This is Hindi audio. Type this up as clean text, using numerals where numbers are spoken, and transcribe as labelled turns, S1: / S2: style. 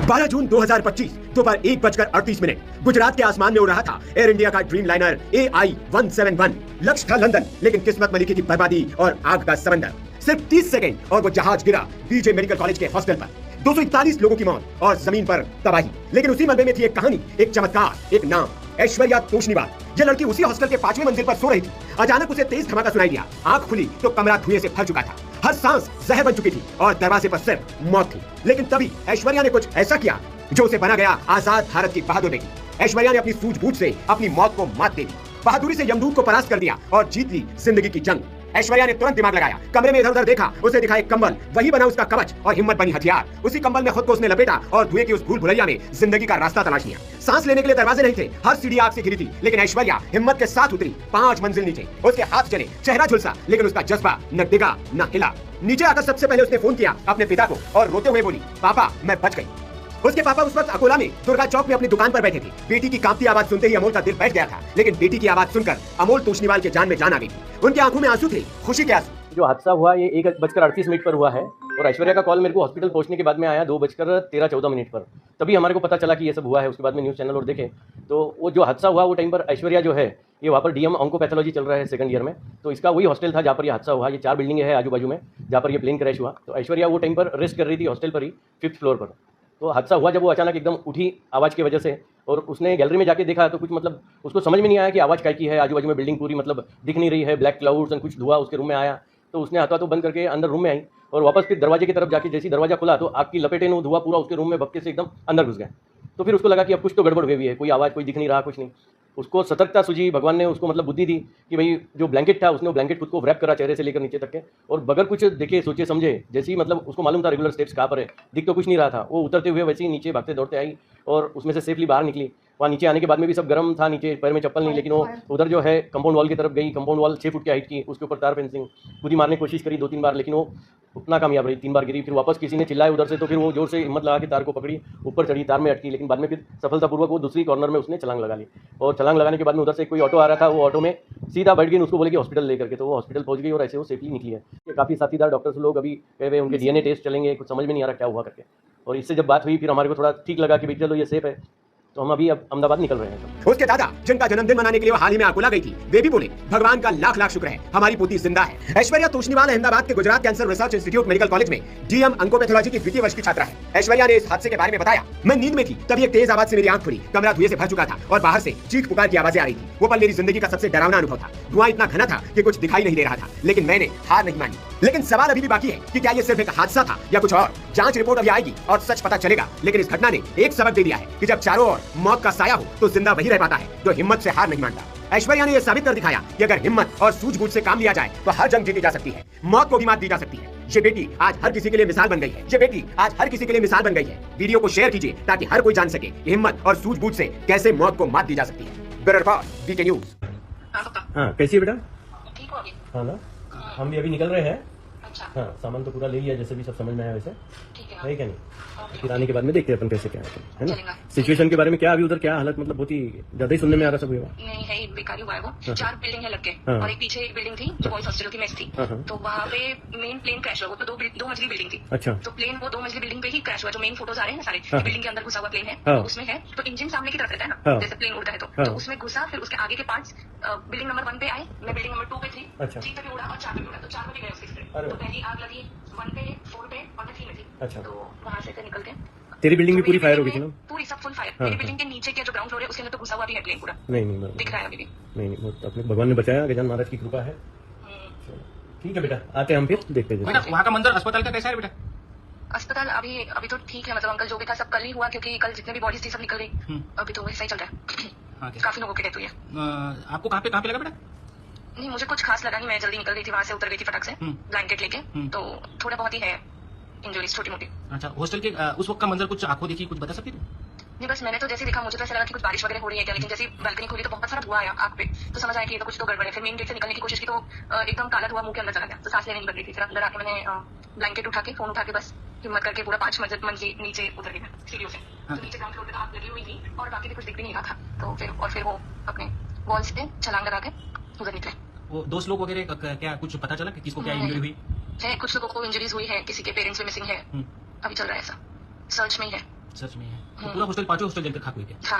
S1: 12 जून 2025 दोपहर 1:38 गुजरात के आसमान में उड़ रहा था एयर इंडिया का ड्रीम लाइनर AI-171। लक्ष्य था लंदन, लेकिन किस्मत में लिखी थी बर्बादी और आग का समंदर। सिर्फ 30 सेकंड और वो जहाज गिरा बीजे मेडिकल कॉलेज के हॉस्टल पर। 241 लोगों की मौत और जमीन पर तबाही। लेकिन उसी मलबे में थी एक कहानी, एक चमत्कार, एक नाम, ऐश्वर्या तोष्णीवाल। ये लड़की उसी हॉस्टल के 5वीं मंजिल पर सो रही थी। अचानक उसे तेज धमाका सुनाई दिया। आंख खुली तो कमरा धुएं से भर चुका था। हर सांस जहर बन चुकी थी और दरवाजे पर सिर्फ मौत थी। लेकिन तभी ऐश्वर्या ने कुछ ऐसा किया जो उसे बना गया आजाद भारत की बहादुर बेटी। ऐश्वर्या ने अपनी सूझबूझ से अपनी मौत को मात दे दी, बहादुरी से यमदूत को परास्त कर दिया और जीत ली जिंदगी की जंग। ऐश्वर्या ने तुरंत दिमाग लगाया, कमरे में इधर उधर देखा, उसे दिखा एक कंबल, वही बना उसका कवच और हिम्मत बनी हथियार। उसी कंबल में खुद को उसने लपेटा और धुएं की उस भूल भुलैया में जिंदगी का रास्ता तलाश लिया। सांस लेने के लिए दरवाजे नहीं थे, हर सीढ़ी आग से घिरी थी, लेकिन ऐश्वर्या हिम्मत के साथ उतरी। 5 मंजिल नीचे उसके हाथ चले, चेहरा झुलसा, लेकिन उसका जज्बा न डिगा न हिला। नीचे आकर सबसे पहले उसने फोन किया अपने पिता को और रोते हुए बोली, पापा मैं बच गई। उसके पापा उस वक्त अकोला में दुर्गा चौक में अपनी दुकान पर बैठे थे। बेटी की कांपती आवाज सुनते ही अमोल का दिल बैठ गया था, लेकिन बेटी की आवाज सुनकर अमोल तोष्णीवाल के जान में जान आ गई थी। उनकी आंखों में आंसू थे, खुशी के आंसू।
S2: जो हादसा हुआ ये 1:38 पर हुआ है और ऐश्वर्या का कॉल मेरे को हॉस्पिटल पहुंचने के बाद में आया 2:13-14 पर। तभी हमारे को पता चला कि ये सब हुआ है। उसके बाद में न्यूज़ चैनल और देखे तो वो जो हादसा हुआ वो टाइम पर ऐश्वर्या जो है ये वहाँ पर DM ऑन्कोपैथोलॉजी चल रहा है 2nd ईयर में, तो इसका वही हॉस्टल था जहाँ पर ये हादसा हुआ। ये 4 बिल्डिंग है आजू बाजू में जहाँ पर ये प्लेन क्रैश हुआ। तो ऐश्वर्या वो टाइम पर रेस्ट कर रही थी हॉस्टल पर ही 5th फ्लोर पर। तो हादसा हुआ जब वो अचानक एकदम उठी आवाज़ की वजह से, और उसने गैलरी में जाके देखा तो कुछ मतलब उसको समझ में नहीं आया कि आवाज़ क्या की है। आजू बाजू में बिल्डिंग पूरी मतलब दिख नहीं रही है, ब्लैक क्लाउड्स और कुछ धुआं उसके रूम में आया। तो उसने हाथों बंद करके अंदर रूम में आई और वापस फिर दरवाजे की तरफ जाके जैसे दरवाजा खुला तो आग की लपेटे में धुआं पूरा उसके रूम में भपके से एकदम अंदर घुस गया। तो फिर उसको लगा कि अब कुछ तो गड़बड़ हुई है, कोई आवाज़ कोई दिख नहीं रहा, कुछ नहीं। उसको सतर्कता सूझी, भगवान ने उसको मतलब बुद्धि दी कि भाई जो ब्लैंकेट था उसने वो ब्लैंकेट खुद को रैप करा चेहरे से लेकर नीचे तक के, और बगैर कुछ देखे सोचे समझे, जैसे ही मतलब उसको मालूम था रेगुलर स्टेप्स कहाँ पर है, दिख तो कुछ नहीं रहा था, वो उतरते हुए वैसे ही नीचे भागते दौड़ते आई और उसमें से सेफली बाहर निकली। वहाँ नीचे आने के बाद में भी सब गर्म था, नीचे पैर में चप्पल नहीं, लेकिन वो उधर जो है कंपाउंड वॉल की तरफ गई। कंपाउंड वॉल 6 फुट की हाइट की, उसके ऊपर तार फेंसिंग पूरी मारने की कोशिश करी 2-3 बार, लेकिन वो उतना कामयाब रही। 3 बार गिरी, फिर वापस किसी ने चिल्लाया उधर से, तो फिर वो जोर से हिम्मत लगा के तार को पकड़ी, ऊपर चढ़ी, तार में अटकी, लेकिन बाद में फिर सफलतापूर्वक वो दूसरी कॉर्नर में उसने छलांग लगा ली। और छलांग लगाने के बाद में उधर से कोई ऑटो आ रहा था, वो ऑटो में सीधा बैठ गई, उसको बोले कि हॉस्पिटल लेकर के, तो वो हॉस्पिटल पहुंच गई और ऐसे वो सेफली निकली है। काफ़ी साथीदार डॉक्टर्स लोग अभी कहे हुए उनके DNA टेस्ट चलेंगे, कुछ समझ में नहीं आ रहा क्या हुआ करके। और इससे जब बात हुई फिर हमारे को थोड़ा ठीक लगा कि भाई चलो ये सेफ है, तो हम अभी अब अहमदाबाद निकल रहे हैं।
S1: उसके दादा जिनका जन्मदिन मनाने के लिए वो हाल ही में अकोला गई थी, वे भी बोले भगवान का लाख लाख शुक्र है हमारी पोती जिंदा है। ऐश्वर्या तोष्णीवाल अहमदाबाद के Gujarat cancer research institute medical college में DM ऑन्कोपैथोलॉजी की 2य वर्ष की छात्रा है। ऐश्वर्या ने इस हादसे के बारे में बताया, मैं नींद में थी, तभी एक तेज आवाज से मेरी आंख खुली, कमरा धुएं से भर चुका था और बाहर से चीख पुकार की आवाजें आ रही थी। वो पल मेरी जिंदगी का सबसे डरावना अनुभव था। धुआं इतना घना था कि कुछ दिखाई नहीं दे रहा था, लेकिन मैंने हार नहीं मानी। लेकिन सवाल अभी भी बाकी है कि क्या ये सिर्फ एक हादसा था या कुछ और। जांच रिपोर्ट अभी आएगी और सच पता चलेगा, लेकिन इस घटना ने एक सबक दे दिया है कि जब चारों ओर मौत का साया हो तो जिंदा वही रह पाता है जो हिम्मत से हार नहीं मानता। ऐश्वर्या ने यह साबित कर दिखाया कि अगर हिम्मत और सूझबूझ से काम लिया जाए तो हर जंग जीती जा सकती है, मौत को भी मात दी जा सकती है। ये बेटी आज हर किसी के लिए मिसाल बन गई है। ये बेटी आज हर किसी के लिए मिसाल बन गई है। वीडियो को शेयर कीजिए ताकि हर कोई जान सके कि हिम्मत और सूझबूझ से कैसे मौत को मात दी जा सकती है। Bureau report, VK news.
S2: हाँ, कैसी है बेटा?
S3: ठीक हो गई?
S2: हाँ ना, हम भी अभी निकल रहे हैं।
S3: अच्छा।
S2: हाँ, सामान तो पूरा ले लिया, जैसे भी सब समझ में आया वैसे,
S3: ठीक
S2: है क्या नहीं? फिर आने के बाद में देखते हैं अपन कैसे क्या है ना।
S3: चलेगा।
S2: सिचुएशन के बारे में क्या अभी उधर क्या हालत, मतलब बहुत ही ज्यादा ही सुनने में आ रहा सब हुआ।
S3: नहीं है, बेकारी हुआ है वो। 4 बिल्डिंग है लग के,
S2: हाँ।
S3: और एक पीछे एक बिल्डिंग थी जो बॉयज हॉस्टल की मेस थी।
S2: हाँ।
S3: तो वहाँ पे मेन प्लेन क्रैश हुआ। वो तो दो मंजिली बिल्डिंग थी।
S2: अच्छा।
S3: तो प्लेन वो 2 मंजिली बिल्डिंग पे ही क्रैश हुआ। जो मेन फोटोज आ रहे हैं ना सारे,
S2: हाँ।
S3: बिल्डिंग के अंदर घुसा हुआ प्लेन है,
S2: हाँ।
S3: तो उसमें है तो इंजन सामने की तरफ रहता है
S2: हाँ।
S3: ना, जैसे प्लेन उड़ता है
S2: हाँ।
S3: तो उसमें घुसा, फिर उसके आगे के पार्ट्स बिल्डिंग नंबर 1 पे आए, मैं बिल्डिंग नंबर 2 पे थी।
S2: अच्छा।
S3: 3 पे भी उड़ा और 4 पे भी उड़ा, तो 4 में भी गए उसके स्प्रेड।
S2: अरे।
S3: तो पहली आग लगी 1 पे, 4 पे और मैं 3 में थी।
S2: अच्छा।
S3: तो वहाँ से निकल के
S2: तेरी बिल्डिंग भी पूरी फायर हो गई थी ना?
S3: पूरी सब फुल फायर।
S2: हाँ,
S3: मेरी
S2: हाँ।
S3: बिल्डिंग के नीचे के जो ग्राउंड फ्लोर है उसके अंदर तो घुसा हुआ भी है प्लेन पूरा,
S2: नहीं बराबर।
S3: दिख रहा है अभी भी।
S2: नहीं वो तो अपने भगवान ने बचाया, गजान महाराज की कृपा है। ठीक है बेटा, आते हैं हम फिर देखते हैं।
S4: बेटा वहाँ का मंजर अस्पताल का कैसा है बेटा?
S3: अस्पताल अभी तो ठीक है, मतलब अंकल जो भी था सब कल ही हुआ, क्योंकि कल जितने भी बॉडीज थी सब निकल गई। अभी तो वैसा ही चल रहा है।
S4: हाँ, क्या?
S3: काफी लोगों की डेथ हुई है।
S4: आपको कहाँ पे लगा बेटा?
S3: नहीं, मुझे कुछ खास लगा नहीं, मैं जल्दी निकल गई थी वहां से, उतर गई थी फटाक से ब्लैंकेट लेके। तो थोड़ा बहुत ही है इंजरीज, छोटी मोटी।
S4: अच्छा, हॉस्टल के उस वक्त का मंजर कुछ आंखों देखी, कुछ बता सकती थी?
S3: नहीं, बस मैंने तो जैसे देखा मुझे तो ऐसा लगा कि कुछ बारिश वगैरह हो रही है क्या, लेकिन जैसे बालकनी खोली तो बहुत सारा धुआं आया आग पे, तो समझ आया कि ये तो कुछ तो गड़बड़ है। फिर मेन गेट से निकलने की कोशिश की तो एकदम काला धुआं मुंह के अंदर चला गया, तो सांस लेने नहीं बन रही थी। फिर अंदर आके मैंने ब्लैंकेट उठा के, फोन उठा के, बस हिम्मत करके पूरा 5 मंजिल नीचे उतर गया सीढ़ियों से। तो नीचे ग्राउंड फ्लोर पे आग लगी हुई थी और बाकी भी कुछ दिख भी नहीं रहा था। तो फिर वो अपने वॉल्स पे छलांग लगा के उधर निकले।
S4: वो दोस्त लोग वगैरह क्या कुछ पता चला कि किसको क्या इंजरी हुई?
S3: है, कुछ लोगों को इंजरीज हुई है, किसी के पेरेंट्स भी मिसिंग है। अभी चल रहा है ऐसा, सर्च में ही है।
S4: सच में है तो पूरा हॉस्टल पांचों हॉस्टल जलकर खाक हुई क्या?
S3: हाँ